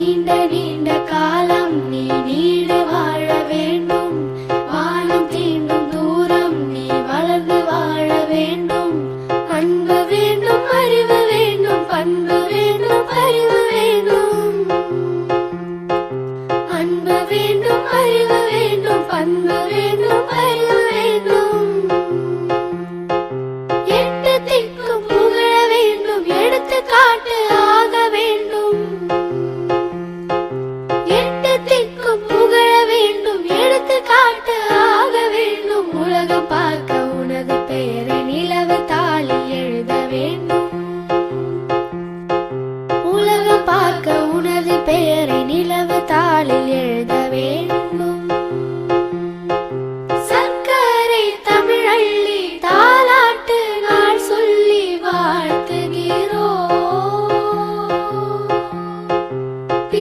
நீண்ட நீண்ட காலம் நீ நீடு வாழ வேண்டும். வானம் தீண்டும் தூரம் நீ வளர்ந்து வாழ வேண்டும். அன்பு வேண்டும், அறிவு வேண்டும், பண்பு வேண்டும், அறிவு வேண்டும். அன்பு வேண்டும், அறிவு வேண்டும், பண்பு வேண்டும், அறிவு வேண்டும். எட்டு திக்கும் புகழ வேண்டும், எடுத்துக்காட்டு ஆக வேண்டும். எட்டு திக்கும் புகழ வேண்டும், எடுத்துக்காட்டு ஆக வேண்டும். உலகம் பார்க்க உனது பெயரை நிலவு தாளில் எழுத வேண்டும். உலகம் பார்க்க உனது பெயரை நிலவு தாளில்